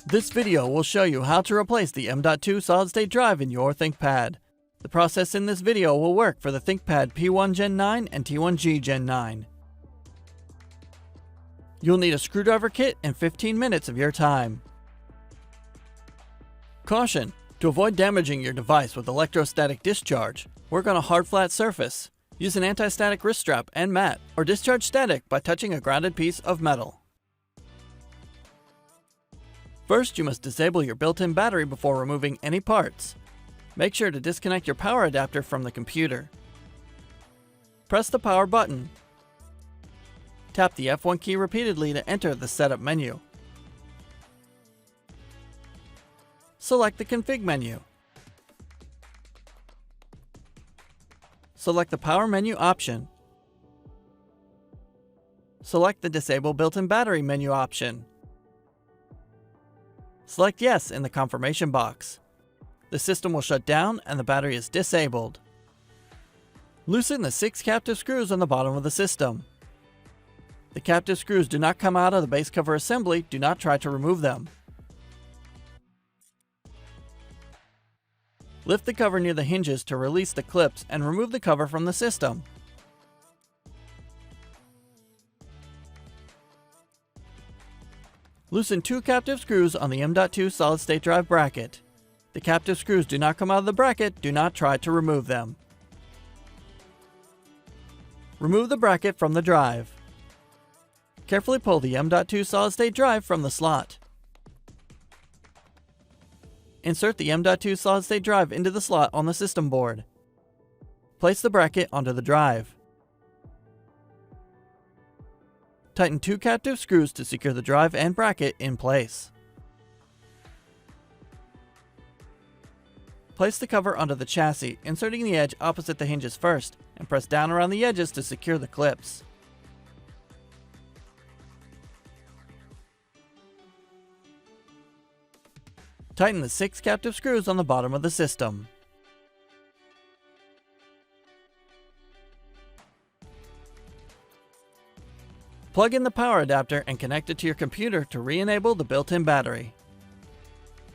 This video will show you how to replace the M.2 solid-state drive in your ThinkPad. The process in this video will work for the ThinkPad P1 Gen 9 and T1g Gen 9. You'll need a screwdriver kit and 15 minutes of your time. Caution! To avoid damaging your device with electrostatic discharge, work on a hard flat surface. Use an anti-static wrist strap and mat, or discharge static by touching a grounded piece of metal. First, you must disable your built-in battery before removing any parts. Make sure to disconnect your power adapter from the computer. Press the power button. Tap the F1 key repeatedly to enter the setup menu. Select the config menu. Select the power menu option. Select the disable built-in battery menu option. Select yes in the confirmation box. The system will shut down and the battery is disabled. Loosen the 6 captive screws on the bottom of the system. The captive screws do not come out of the base cover assembly. Do not try to remove them. Lift the cover near the hinges to release the clips and remove the cover from the system. Loosen 2 captive screws on the M.2 solid-state drive bracket. The captive screws do not come out of the bracket. Do not try to remove them. Remove the bracket from the drive. Carefully pull the M.2 solid-state drive from the slot. Insert the M.2 solid-state drive into the slot on the system board. Place the bracket onto the drive. Tighten 2 captive screws to secure the drive and bracket in place. Place the cover onto the chassis, inserting the edge opposite the hinges first, and press down around the edges to secure the clips. Tighten the 6 captive screws on the bottom of the system. Plug in the power adapter and connect it to your computer to re-enable the built-in battery.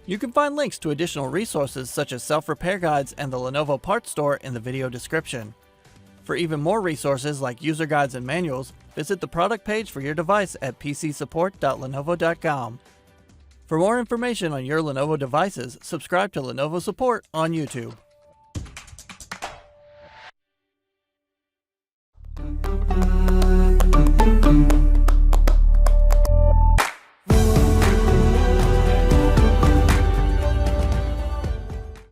You can find links to additional resources such as self-repair guides and the Lenovo parts store in the video description. For even more resources like user guides and manuals, visit the product page for your device at pcsupport.lenovo.com. For more information on your Lenovo devices, subscribe to Lenovo Support on YouTube.